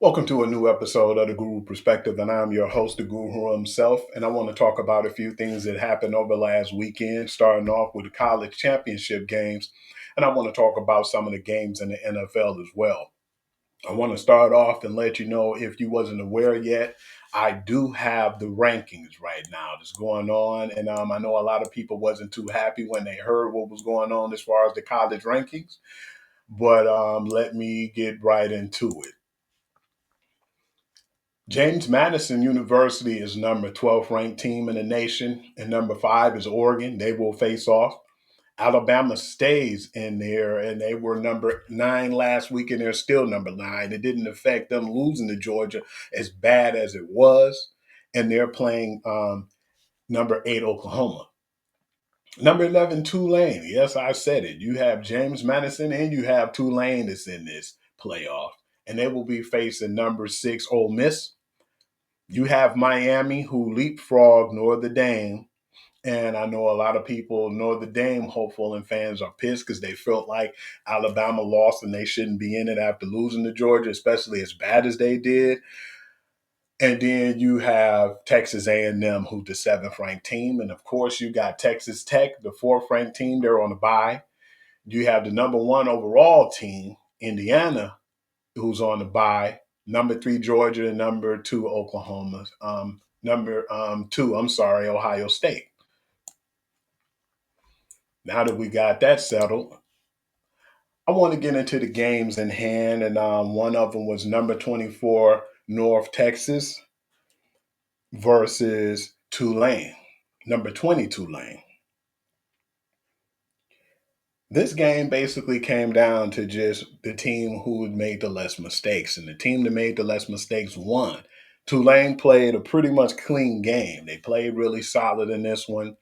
Welcome to a new episode of the Guru Perspective, and I'm your host, the Guru himself. And I want to talk about a few things that happened over last weekend, starting off with the college championship games. And I want to talk about some of the games in the NFL as well. I want to start off and let you know, if you wasn't aware yet, I do have the rankings right now that's going on. And I know a lot of people wasn't too happy when they heard what was going on as far as the college rankings. But let me get right into it. James Madison University is number 12th ranked team in the nation, and number five is Oregon. They will face off. Alabama stays in there, and they were number nine last week, and they're still number nine. It didn't affect them losing to Georgia as bad as it was, and they're playing number eight Oklahoma. Number 11 Tulane. Yes, I said it. You have James Madison and you have Tulane that's in this playoff, and they will be facing number six Ole Miss. You have Miami, who leapfrogged Notre Dame. And I know a lot of people, Notre Dame hopeful and fans, are pissed because they felt like Alabama lost and they shouldn't be in it after losing to Georgia, especially as bad as they did. And then you have Texas A&M, who's the seventh ranked team. And of course, you got Texas Tech, the fourth ranked team. They're on the bye. You have the number one overall team, Indiana, who's on the bye. Number three, Georgia, and number two, Oklahoma. Number two, I'm sorry, Ohio State. Now that we got that settled, I want to get into the games in hand, and one of them was number 24, North Texas versus Tulane, number 20, Tulane. This game basically came down to just the team who had made the less mistakes, and the team that made the less mistakes won. Tulane played a pretty much clean game. They played really solid in this one.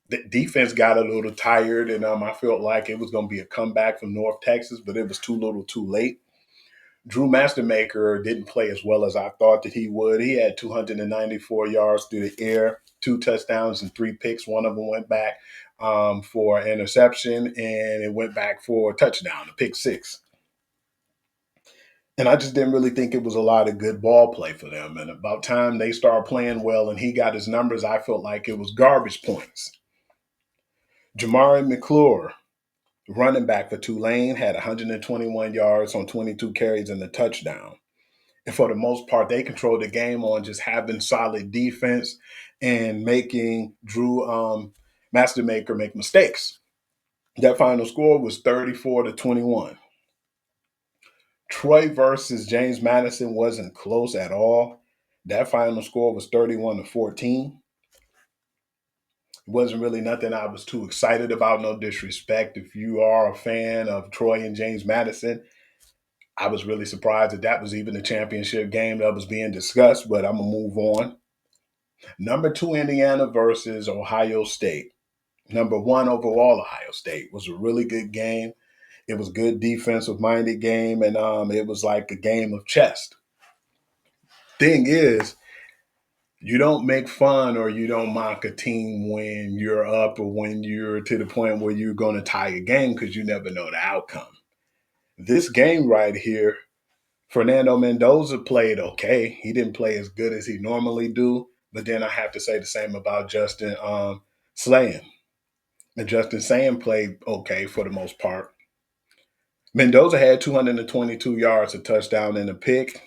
The defense got a little tired, and I felt like it was going to be a comeback from North Texas, but it was too little too late. Drew Mastermaker didn't play as well as I thought that he would. He had 294 yards through the air, two touchdowns and three picks. One of them went back for an interception, and it went back for a touchdown, a pick six. And I just didn't really think it was a lot of good ball play for them. And about time they started playing well and he got his numbers, I felt like it was garbage points. Jamari McClure, running back for Tulane, had 121 yards on 22 carries and a touchdown. And for the most part, they controlled the game on just having solid defense and making Drew Mastermaker make mistakes. That final score was 34-21. Troy versus James Madison wasn't close at all. That final score was 31-14. It wasn't really nothing I was too excited about, no disrespect. If you are a fan of Troy and James Madison, I was really surprised that that was even a championship game that was being discussed, but I'm going to move on. Number two, Indiana versus Ohio State. Number one overall, Ohio State was a really good game. It was a good defensive minded game, and it was like a game of chess. Thing is, you don't make fun or you don't mock a team when you're up or when you're to the point where you're going to tie a game because you never know the outcome. This game right here, Fernando Mendoza played okay. He didn't play as good as he normally do, but then I have to say the same about Justin Slayton. And Justin Slayton played okay for the most part. Mendoza had 222 yards, a touchdown, and a pick.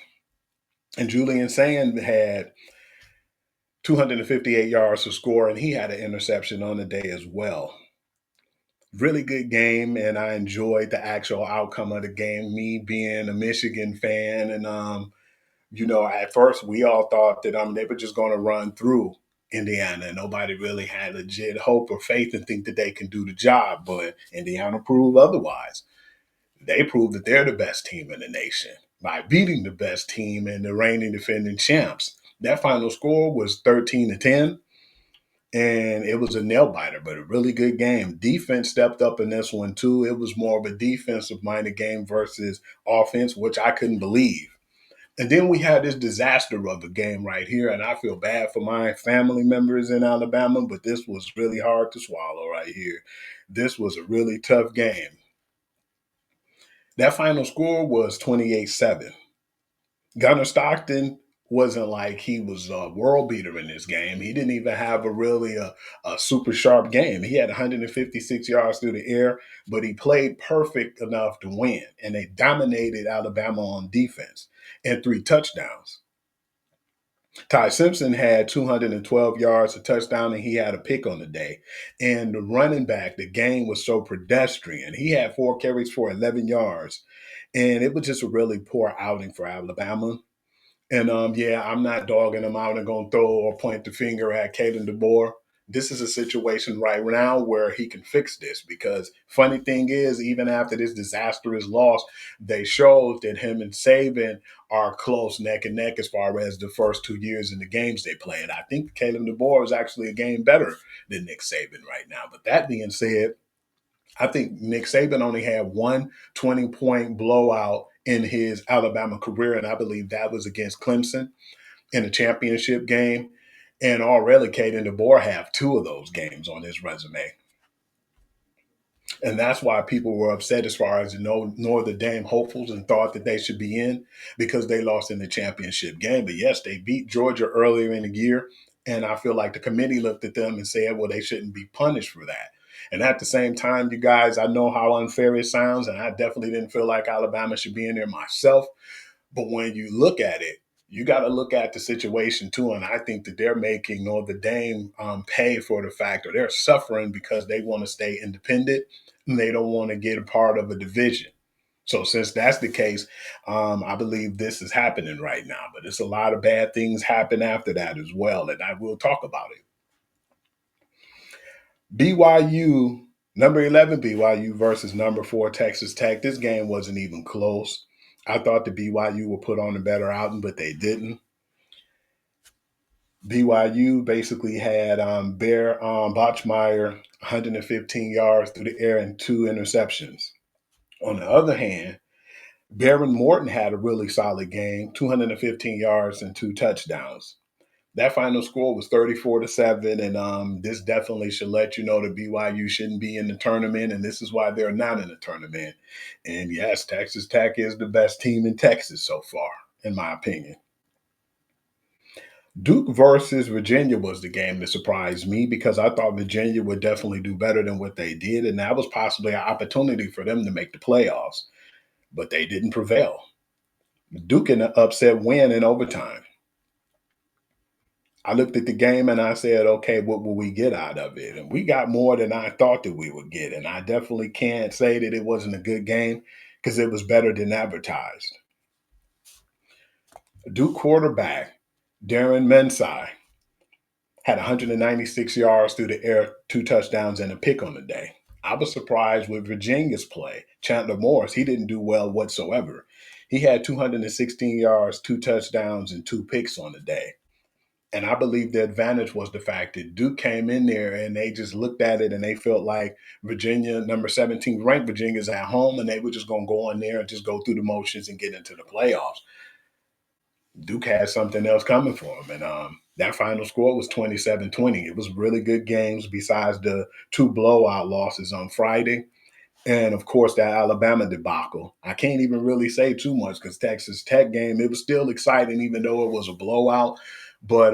And Julian Sand had 258 yards to score, and he had an interception on the day as well. Really good game, and I enjoyed the actual outcome of the game. Me being a Michigan fan, and at first we all thought that they were just going to run through Indiana. Nobody really had legit hope or faith and think that they can do the job, but Indiana proved otherwise. They proved that they're the best team in the nation by beating the best team and the reigning defending champs. That final score was 13-10, and it was a nail biter, but a really good game. Defense stepped up in this one too. It was more of a defensive minded game versus offense, which I couldn't believe. And then we had this disaster of a game right here, and I feel bad for my family members in Alabama, but this was really hard to swallow right here. This was a really tough game. That final score was 28-7. Gunnar Stockton wasn't like he was a world beater in this game. He didn't even have a super sharp game. He had 156 yards through the air, but he played perfect enough to win. And they dominated Alabama on defense and 3 touchdowns. Ty Simpson had 212 yards, a touchdown, and he had a pick on the day. And the running back, the game was so pedestrian. He had 4 carries for 11 yards. And it was just a really poor outing for Alabama. And yeah, I'm not dogging him out and going to throw or point the finger at Caden DeBoer. This is a situation right now where he can fix this because funny thing is, even after this disastrous loss, they showed that him and Saban are close neck and neck as far as the first 2 years in the games they played. I think Caleb DeBoer is actually a game better than Nick Saban right now. But that being said, I think Nick Saban only had one 20-point blowout in his Alabama career, and I believe that was against Clemson in a championship game. And already Caden DeBoer have two of those games on his resume. And that's why people were upset as far as Notre Dame hopefuls and thought that they should be in because they lost in the championship game. But yes, they beat Georgia earlier in the year. And I feel like the committee looked at them and said, well, they shouldn't be punished for that. And at the same time, you guys, I know how unfair it sounds. And I definitely didn't feel like Alabama should be in there myself. But when you look at it, you got to look at the situation too. And I think that they're making Notre Dame pay for the fact, or they're suffering because they want to stay independent and they don't want to get a part of a division. So since that's the case, I believe this is happening right now. But it's a lot of bad things happen after that as well, and I will talk about it. BYU, number 11 BYU versus number 4 Texas Tech. This game wasn't even close. I thought the BYU would put on a better outing, but they didn't. BYU basically had Bear Botchmeyer 115 yards through the air and 2 interceptions. On the other hand, Baron Morton had a really solid game, 215 yards and 2 touchdowns. That final score was 34-7, and this definitely should let you know that BYU shouldn't be in the tournament, and this is why they're not in the tournament. And yes, Texas Tech is the best team in Texas so far, in my opinion. Duke versus Virginia was the game that surprised me because I thought Virginia would definitely do better than what they did, and that was possibly an opportunity for them to make the playoffs, but they didn't prevail. Duke in an upset win in overtime. I looked at the game and I said, okay, what will we get out of it? And we got more than I thought that we would get. And I definitely can't say that it wasn't a good game because it was better than advertised. Duke quarterback Darren Mensai had 196 yards through the air, 2 touchdowns, and a pick on the day. I was surprised with Virginia's play. Chandler Morris, he didn't do well whatsoever. He had 216 yards, 2 touchdowns, and 2 picks on the day. And I believe the advantage was the fact that Duke came in there and they just looked at it and they felt like Virginia, number 17 ranked Virginia, is at home and they were just going to go in there and just go through the motions and get into the playoffs. Duke had something else coming for them. And that final score was 27-20. It was really good games besides the 2 blowout losses on Friday. And of course, that Alabama debacle. I can't even really say too much because Texas Tech game, it was still exciting, even though it was a blowout. But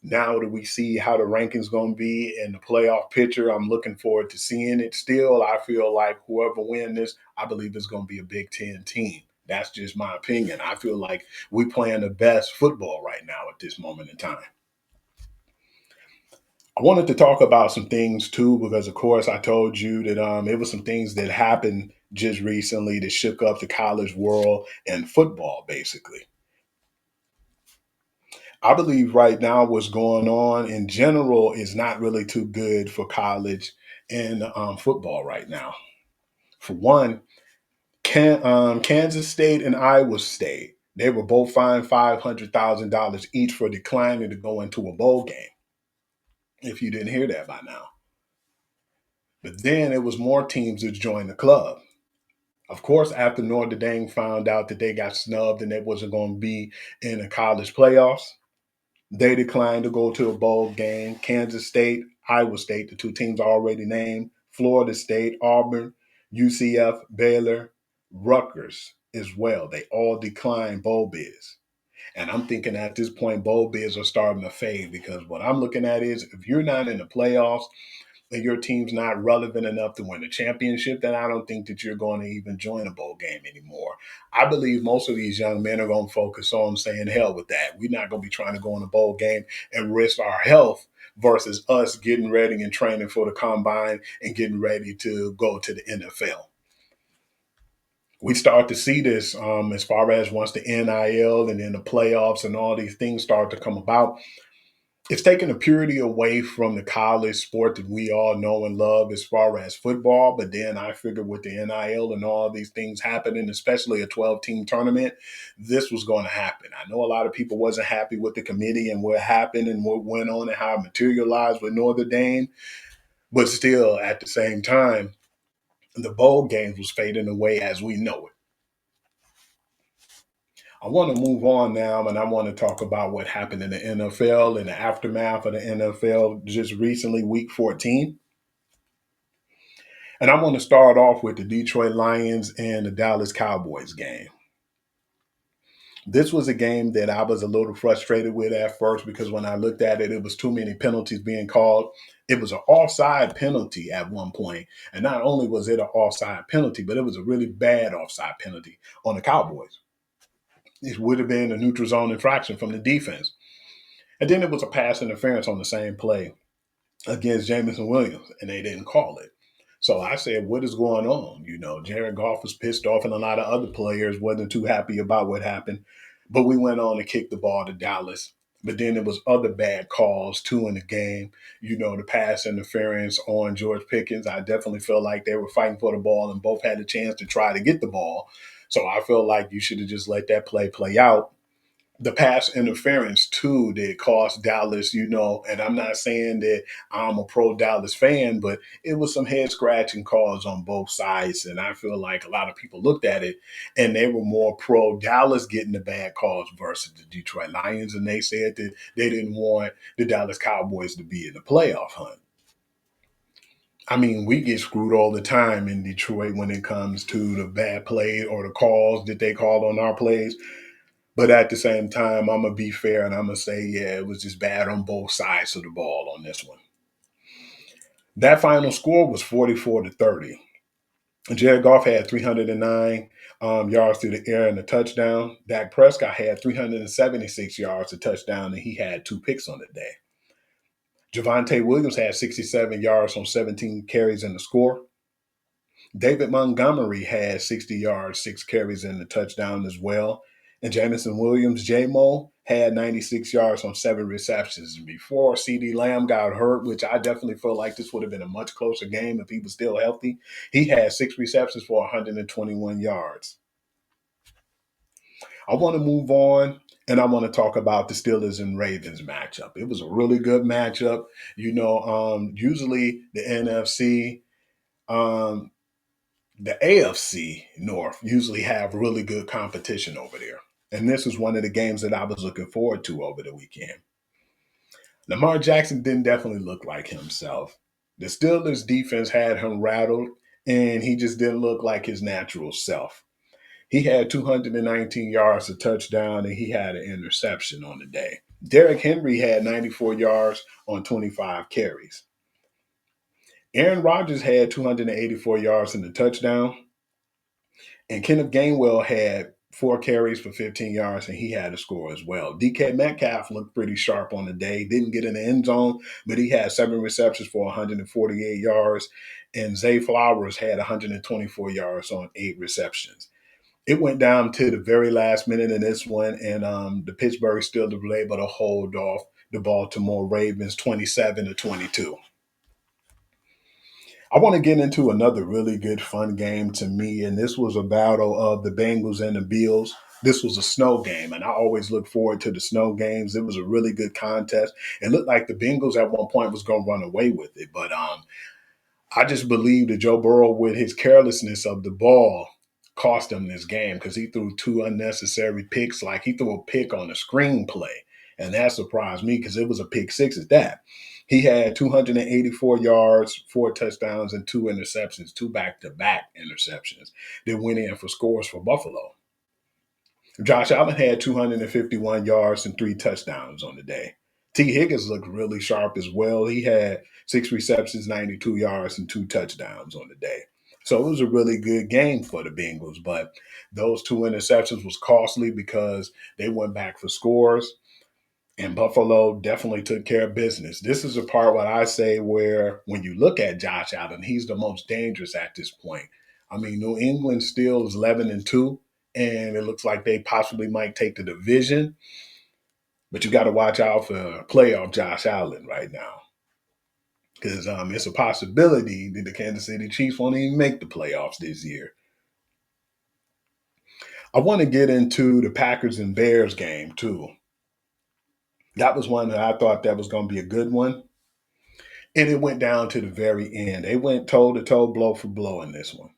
now that we see how the rankings going to be in the playoff picture, I'm looking forward to seeing it. Still, I feel like whoever wins this, I believe it's going to be a Big Ten team. That's just my opinion. I feel like we playing the best football right now at this moment in time. I wanted to talk about some things too, because of course I told you that it was some things that happened just recently that shook up the college world and football, basically. I believe right now what's going on in general is not really too good for college and football right now. For one, Kansas State and Iowa State, they were both fined $500,000 each for declining to go into a bowl game. If you didn't hear that by now. But then it was more teams that joined the club. Of course, after Notre Dame found out that they got snubbed and they wasn't going to be in the college playoffs, they declined to go to a bowl game. Kansas State, Iowa State, the two teams already named, Florida State, Auburn, UCF, Baylor, Rutgers, as well. They all declined bowl bids. And I'm thinking at this point, bowl bids are starting to fade because what I'm looking at is if you're not in the playoffs and your team's not relevant enough to win the championship, then I don't think that you're going to even join a bowl game anymore. I believe most of these young men are going to focus on saying, hell with that. We're not going to be trying to go in a bowl game and risk our health versus us getting ready and training for the combine and getting ready to go to the NFL. We start to see this as far as once the NIL and then the playoffs and all these things start to come about. It's taking the purity away from the college sport that we all know and love as far as football. But then I figured with the NIL and all these things happening, especially a 12-team tournament, this was going to happen. I know a lot of people wasn't happy with the committee and what happened and what went on and how it materialized with Notre Dame. But still, at the same time, the bowl games was fading away as we know it. I want to move on now and I want to talk about what happened in the NFL and the aftermath of the NFL just recently, week 14. And I want to start off with the Detroit Lions and the Dallas Cowboys game. This was a game that I was a little frustrated with at first because when I looked at it, it was too many penalties being called. It was an offside penalty at one point. And not only was it an offside penalty, but it was a really bad offside penalty on the Cowboys. It would have been a neutral zone infraction from the defense. And then it was a pass interference on the same play against Jamison Williams, and they didn't call it. So I said, what is going on? You know, Jared Goff was pissed off, and a lot of other players wasn't too happy about what happened. But we went on to kick the ball to Dallas. But then there was other bad calls too in the game. You know, the pass interference on George Pickens. I definitely feel like they were fighting for the ball and both had a chance to try to get the ball. So I feel like you should have just let that play out. The pass interference too that cost Dallas, you know, and I'm not saying that I'm a pro Dallas fan, but it was some head scratching calls on both sides. And I feel like a lot of people looked at it and they were more pro Dallas getting the bad calls versus the Detroit Lions. And they said that they didn't want the Dallas Cowboys to be in the playoff hunt. I mean, we get screwed all the time in Detroit when it comes to the bad play or the calls that they called on our plays. But at the same time, I'm gonna be fair and I'm gonna say, yeah, it was just bad on both sides of the ball on this one. That final score was 44-30. Jared Goff had 309 yards through the air and a touchdown. Dak Prescott had 376 yards, a touchdown, and he had two picks on the day. Javonte Williams had 67 yards on 17 carries in the score. David Montgomery had 60 yards, six carries, and a touchdown as well. And Jamison Williams, J-Mo, had 96 yards on seven receptions. And before CD Lamb got hurt, which I definitely feel like this would have been a much closer game if he was still healthy, he had six receptions for 121 yards. I want to move on and I want to talk about the Steelers and Ravens matchup. It was a really good matchup. You know, usually the NFC, um, the AFC North usually have really good competition over there. And this is one of the games that I was looking forward to over the weekend. Lamar Jackson didn't definitely look like himself. The Steelers defense had him rattled, and he just didn't look like his natural self. He had 219 yards, a touchdown, and he had an interception on the day. Derrick Henry had 94 yards on 25 carries. Aaron Rodgers had 284 yards and a touchdown. And Kenneth Gainwell had four carries for 15 yards, and he had a score as well. DK Metcalf looked pretty sharp on the day. Didn't get in the end zone, but he had seven receptions for 148 yards. And Zay Flowers had 124 yards on eight receptions. It went down to the very last minute in this one, and the Pittsburgh Steelers were able to hold off the Baltimore Ravens 27-22. I want to get into another really good, fun game to me, and this was a battle of the Bengals and the Bills. This was a snow game, and I always look forward to the snow games. It was a really good contest. It looked like the Bengals at one point was going to run away with it, but I just believe that Joe Burrow, with his carelessness of the ball, cost him this game because he threw two unnecessary picks. Like he threw a pick on a screenplay, and that surprised me because it was a pick six at that. He had 284 yards, four touchdowns, and two interceptions, two back-to-back interceptions that went in for scores for Buffalo. Josh Allen had 251 yards and 3 touchdowns on the day. T. Higgins looked really sharp as well. He had 6 receptions, 92 yards, and 2 touchdowns on the day. So it was a really good game for the Bengals, but those 2 interceptions was costly because they went back for scores, and Buffalo definitely took care of business. This is a part what I say where when you look at Josh Allen, he's the most dangerous at this point. I mean, New England still is 11-2, and it looks like they possibly might take the division. But you got to watch out for playoff Josh Allen right now, because it's a possibility that the Kansas City Chiefs won't even make the playoffs this year. I want to get into the Packers and Bears game too. That was one that I thought that was going to be a good one. And it went down to the very end. They went toe to toe, blow for blow in this one.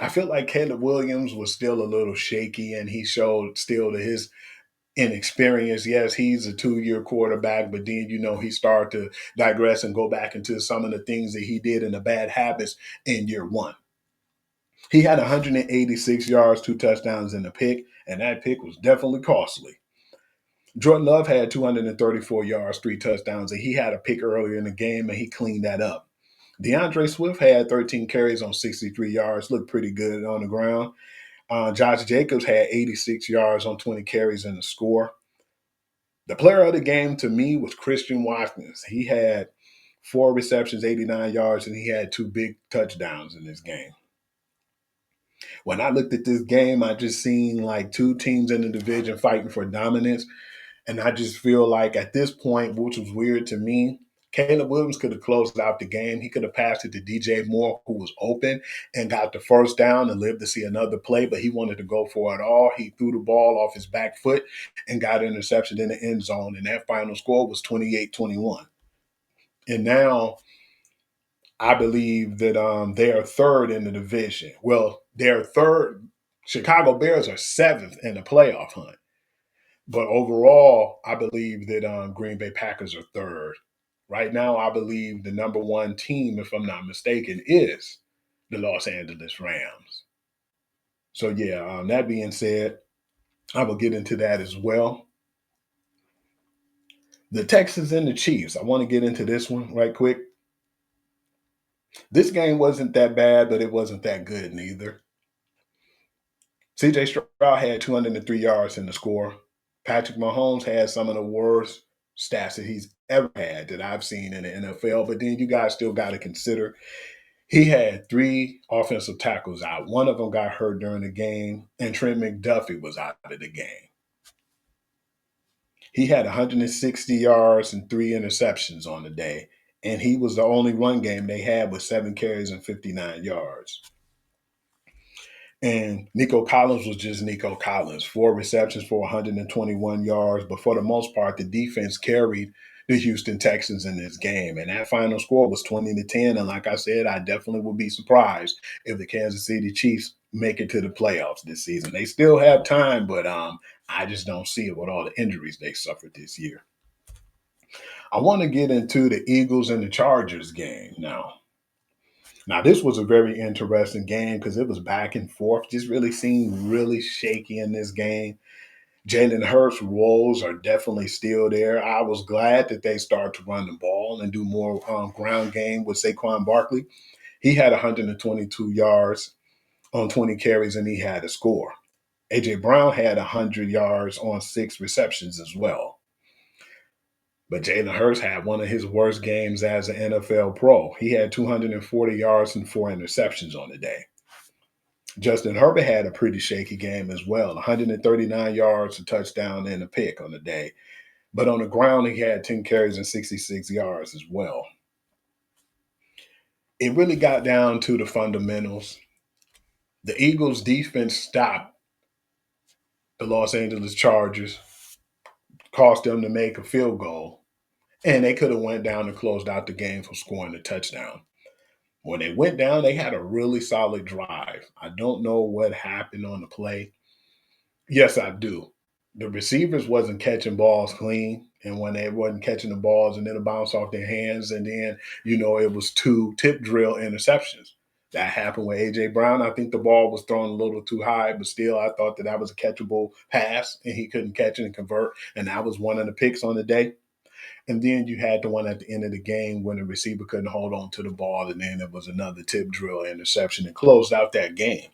I feel like Caleb Williams was still a little shaky, and he showed still to his inexperience. Yes, he's a 2 year quarterback, but then, he started to digress and go back into some of the things that he did in the bad habits in year one. He had 186 yards, 2 touchdowns, and a pick, and that pick was definitely costly. Jordan Love had 234 yards, 3 touchdowns, and he had a pick earlier in the game, and he cleaned that up. DeAndre Swift had 13 carries on 63 yards, looked pretty good on the ground. Josh Jacobs had 86 yards on 20 carries and a score. The player of the game to me was Christian Watkins. He had 4 receptions, 89 yards, and he had 2 big touchdowns in this game. When I looked at this game, I just seen like two teams in the division fighting for dominance. And I just feel like at this point, which was weird to me, Caleb Williams could have closed out the game. He could have passed it to DJ Moore, who was open, and got the first down and lived to see another play, but he wanted to go for it all. He threw the ball off his back foot and got an interception in the end zone. And that final score was 28-21. And now I believe that they are third in the division. Well, they're third. Chicago Bears are seventh in the playoff hunt. But overall, I believe that Green Bay Packers are third. Right now, I believe the number one team, if I'm not mistaken, is the Los Angeles Rams. So, yeah, that being said, I will get into that as well. The Texans and the Chiefs. I want to get into this one right quick. This game wasn't that bad, but it wasn't that good neither. CJ Stroud had 203 yards in the score. Patrick Mahomes had some of the worst stats that he's ever had that I've seen in the NFL. But then you guys still got to consider he had 3 offensive tackles out. One of them got hurt during the game, and Trent McDuffie was out of the game. He had 160 yards and 3 interceptions on the day, and he was the only run game they had with 7 carries and 59 yards. And Nico Collins was just Nico Collins, 4 receptions for 121 yards. But for the most part, the defense carried the Houston Texans in this game. And that final score was 20-10. And like I said, I definitely would be surprised if the Kansas City Chiefs make it to the playoffs this season. They still have time, but I just don't see it with all the injuries they suffered this year. I want to get into the Eagles and the Chargers game now. Now, this was a very interesting game because it was back and forth. Just really seemed really shaky in this game. Jalen Hurts' woes are definitely still there. I was glad that they started to run the ball and do more ground game with Saquon Barkley. He had 122 yards on 20 carries and he had a score. A.J. Brown had 100 yards on 6 receptions as well. But Jalen Hurts had one of his worst games as an NFL pro. He had 240 yards and 4 interceptions on the day. Justin Herbert had a pretty shaky game as well, 139 yards, a touchdown, and a pick on the day. But on the ground, he had 10 carries and 66 yards as well. It really got down to the fundamentals. The Eagles' defense stopped the Los Angeles Chargers, caused them to make a field goal, and they could have went down and closed out the game for scoring a touchdown. When they went down, they had a really solid drive. I don't know what happened on the play. Yes, I do. The receivers wasn't catching balls clean, and when they wasn't catching the balls and then it bounced off their hands, and then it was 2 tip drill interceptions. That happened with AJ Brown. I think the ball was thrown a little too high, but still, I thought that was a catchable pass, and he couldn't catch it and convert. And that was one of the picks on the day. And then you had the one at the end of the game when the receiver couldn't hold on to the ball, and then it was another tip drill interception and closed out that game.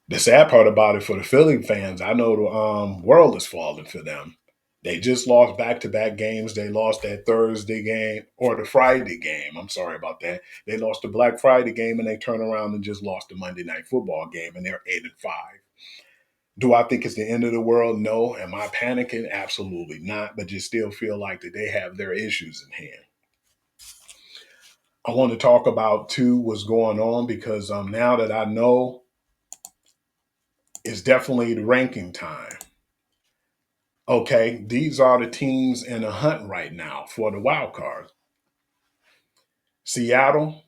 The sad part about it for the Philly fans, I know the world is falling for them. They just lost back to back games. They lost that Thursday game or the Friday game. I'm sorry about that. They lost the Black Friday game and they turn around and just lost the Monday Night Football game, and they're 8-5. Do I think it's the end of the world? No. Am I panicking? Absolutely not. But just still feel like that they have their issues in hand. I want to talk about too what's going on because now that I know it's definitely the ranking time. Okay, these are the teams in a hunt right now for the wild card. Seattle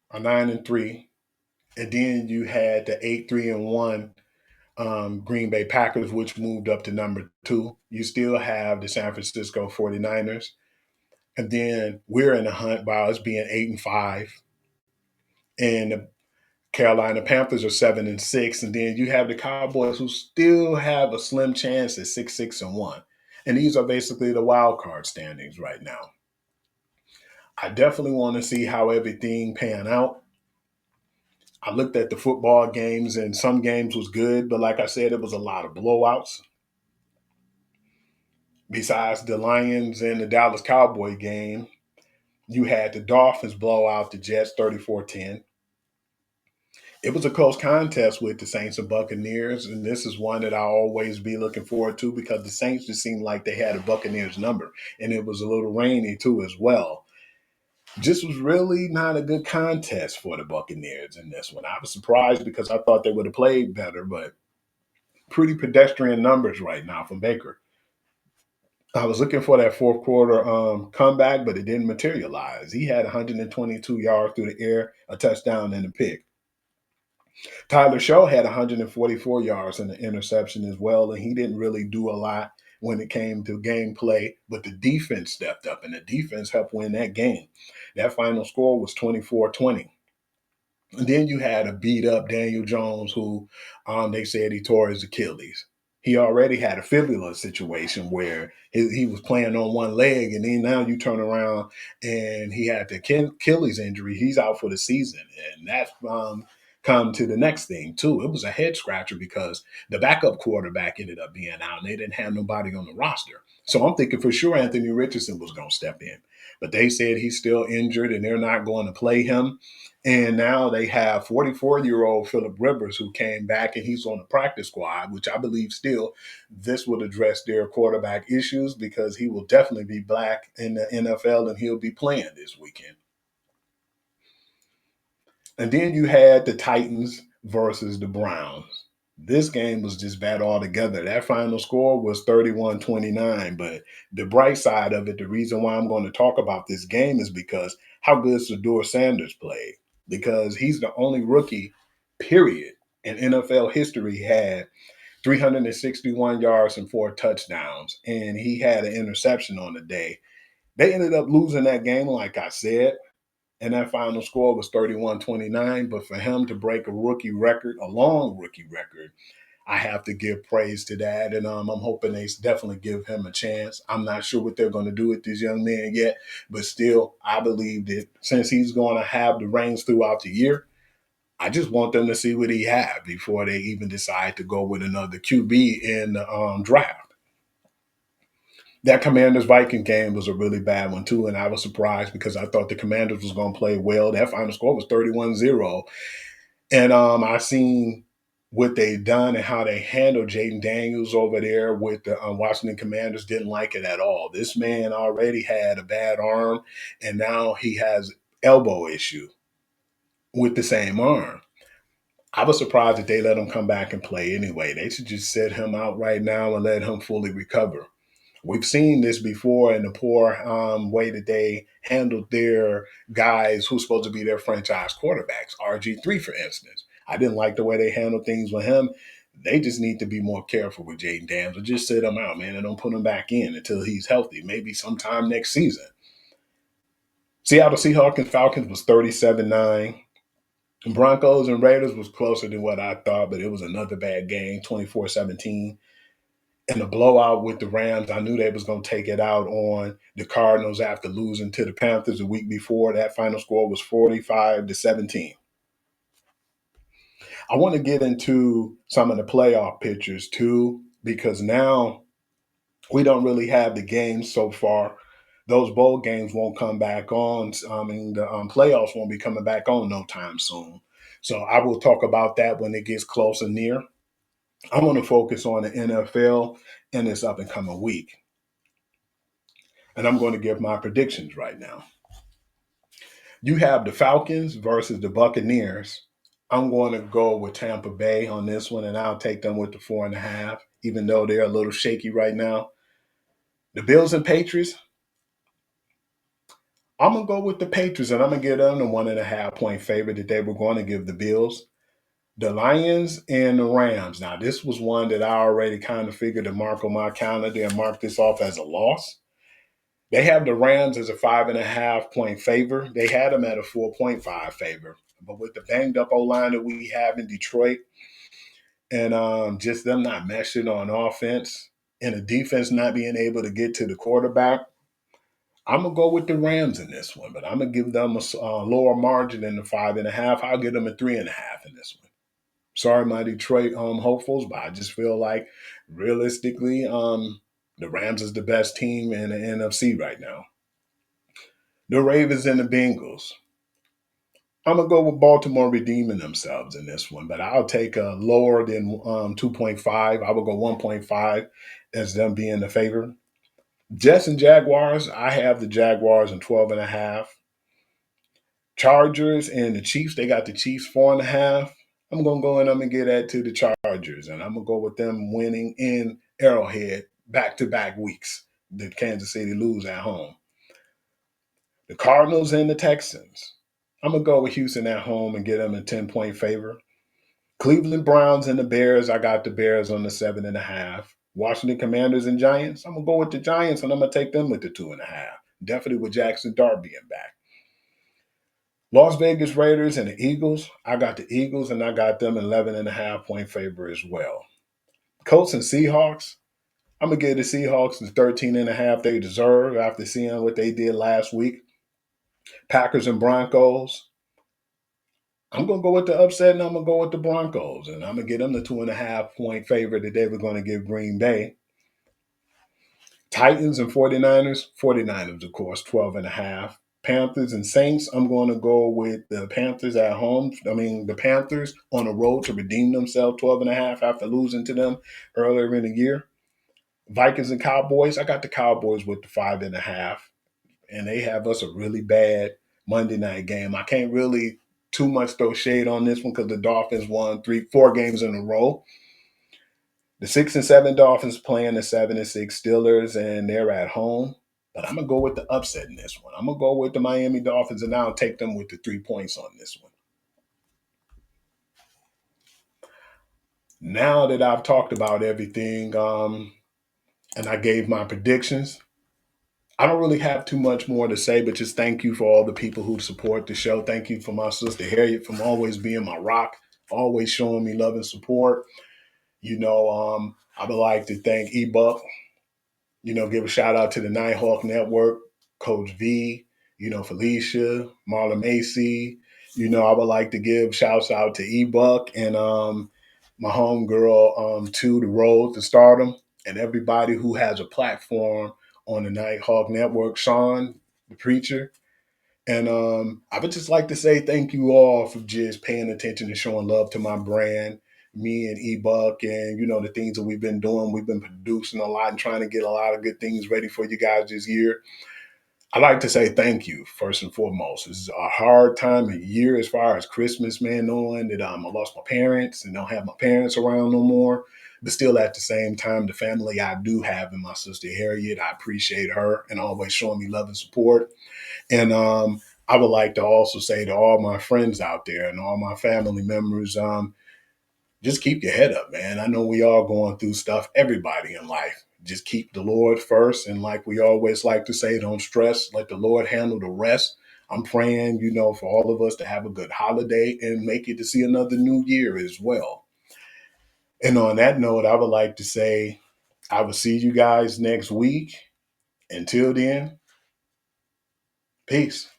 are 9-3, and then you had the 8-3-1 Green Bay Packers, which moved up to number 2. You still have the San Francisco 49ers, and then we're in a hunt by us being 8-5, and the Carolina Panthers are 7-6, and then you have the Cowboys who still have a slim chance at 6-1, and these are basically the wild card standings right now. I definitely want to see how everything pan out. I looked at the football games and some games was good, but like I said, it was a lot of blowouts. Besides the Lions and the Dallas Cowboy game, you had the Dolphins blow out the Jets 34-10. It was a close contest with the Saints and Buccaneers, and this is one that I'll always be looking forward to because the Saints just seemed like they had a Buccaneers number, and it was a little rainy too as well. Just was really not a good contest for the Buccaneers in this one. I was surprised because I thought they would have played better, but pretty pedestrian numbers right now from Baker. I was looking for that fourth quarter comeback, but it didn't materialize. He had 122 yards through the air, a touchdown, and a pick. Tyler Shaw had 144 yards and an interception as well, and he didn't really do a lot when it came to gameplay, but the defense stepped up, and the defense helped win that game. That final score was 24-20. And then you had a beat up Daniel Jones who they said he tore his Achilles. He already had a fibula situation where he was playing on one leg, and then now you turn around and he had the Achilles injury. He's out for the season, and that's come to the next thing too. It was a head scratcher because the backup quarterback ended up being out, and they didn't have nobody on the roster. So I'm thinking for sure Anthony Richardson was going to step in, but they said he's still injured, and they're not going to play him. And now they have 44-year-old Philip Rivers who came back and he's on the practice squad, which I believe still this would address their quarterback issues because he will definitely be back in the NFL and he'll be playing this weekend. And then you had the Titans versus the Browns. This game was just bad altogether. That final score was 31-29. But the bright side of it, the reason why I'm going to talk about this game is because how good Shedeur Sanders played. Because he's the only rookie, period, in NFL history had 361 yards and 4 touchdowns. And he had an interception on the day. They ended up losing that game, like I said, and that final score was 31-29. But for him to break a rookie record, a long rookie record, I have to give praise to that. And I'm hoping they definitely give him a chance. I'm not sure what they're going to do with this young man yet, but still, I believe that since he's going to have the reins throughout the year, I just want them to see what he has before they even decide to go with another QB in the draft. That Commanders Viking game was a really bad one too, and I was surprised because I thought the Commanders was going to play well. That final score was 31-0. And I seen what they done and how they handled Jaden Daniels over there with the Washington Commanders. Didn't like it at all. This man already had a bad arm, and now he has elbow issue with the same arm. I was surprised that they let him come back and play anyway. They should just set him out right now and let him fully recover. We've seen this before in the poor way that they handled their guys who's supposed to be their franchise quarterbacks. RG3, for instance. I didn't like the way they handled things with him. They just need to be more careful with Jaden Daniels or just sit him out, man, and don't put him back in until he's healthy, maybe sometime next season. Seattle Seahawks and Falcons was 37-9. Broncos and Raiders was closer than what I thought, but it was another bad game, 24-17. And the blowout with the Rams, I knew they was going to take it out on the Cardinals after losing to the Panthers the week before. That final score was 45-17. I want to get into some of the playoff pictures too, because now we don't really have the games so far. Those bowl games won't come back on. I mean, the playoffs won't be coming back on no time soon. So I will talk about that when it gets closer near. I want to focus on the NFL in this up and coming week. And I'm going to give my predictions right now. You have the Falcons versus the Buccaneers. I'm going to go with Tampa Bay on this one, and I'll take them with the 4.5, even though they're a little shaky right now. The Bills and Patriots, I'm gonna go with the Patriots, and I'm gonna give them the 1.5 point favorite that they were going to give the Bills. The Lions and the Rams. Now, this was one that I already kind of figured to mark on my calendar and mark this off as a loss. They have the Rams as a 5.5 point favor. They had them at a 4.5 favor. But with the banged up O line that we have in Detroit and just them not meshing on offense and the defense not being able to get to the quarterback, I'm going to go with the Rams in this one. But I'm going to give them a lower margin than the 5.5. I'll give them a 3.5 in this one. Sorry, my Detroit hopefuls, but I just feel like realistically, the Rams is the best team in the NFC right now. The Ravens and the Bengals. I'm gonna go with Baltimore redeeming themselves in this one, but I'll take a lower than 2.5. I will go 1.5 as them being the favorite. Jets and Jaguars. I have the Jaguars in 12.5. Chargers and the Chiefs. They got the Chiefs 4.5. I'm gonna go and I'm gonna get that to the Chargers, and I'm gonna go with them winning in Arrowhead back to back weeks. The Kansas City lose at home. The Cardinals and the Texans. I'm gonna go with Houston at home and get them a 10 point favor. Cleveland Browns and the Bears. I got the Bears on the 7.5. Washington Commanders and Giants. I'm gonna go with the Giants and I'm gonna take them with the 2.5. Definitely with Jackson Dart being back. Las Vegas Raiders and the Eagles. I got the Eagles and I got them 11.5 point favor as well. Colts and Seahawks. I'm gonna give the Seahawks the 13.5 they deserve after seeing what they did last week. Packers and Broncos. I'm gonna go with the upset and I'm gonna go with the Broncos. And I'm gonna give them the 2.5 point favor that they were gonna give Green Bay. Titans and 49ers. 49ers, of course, 12.5. Panthers and Saints. I'm going to go with the Panthers at home. I mean, the Panthers on the road to redeem themselves 12.5 after losing to them earlier in the year. Vikings and Cowboys. I got the Cowboys with the 5.5, and they have us a really bad Monday night game. I can't really too much throw shade on this one because the Dolphins won 4 games in a row. The 6-7 Dolphins playing the 7-6 Steelers, and they're at home. But I'm gonna go with the upset in this one. I'm gonna go with the Miami Dolphins, and I'll take them with the 3 points on this one. Now that I've talked about everything, and I gave my predictions, I don't really have too much more to say, but just thank you for all the people who support the show. Thank you for my sister Harriet from always being my rock, always showing me love and support. I would like to thank eBuck. Give a shout out to the Nighthawk Network, Coach V, Felicia, Marla Macy. I would like to give shouts out to eBuck and my homegirl to the road to stardom and everybody who has a platform on the Nighthawk Network, Sean, the preacher. And I would just like to say thank you all for just paying attention and showing love to my brand, me and eBuck, and the things that we've been doing. We've been producing a lot and trying to get a lot of good things ready for you guys this year. I'd like to say thank you first and foremost. This is a hard time of year as far as Christmas, man, knowing that I lost my parents and don't have my parents around no more. But still, at the same time, the family I do have and my sister Harriet, I appreciate her and always showing me love and support. And I would like to also say to all my friends out there and all my family members, just keep your head up, man. I know we all going through stuff, everybody in life. Just keep the Lord first. And like we always like to say, don't stress. Let the Lord handle the rest. I'm praying, for all of us to have a good holiday and make it to see another new year as well. And on that note, I would like to say I will see you guys next week. Until then, peace.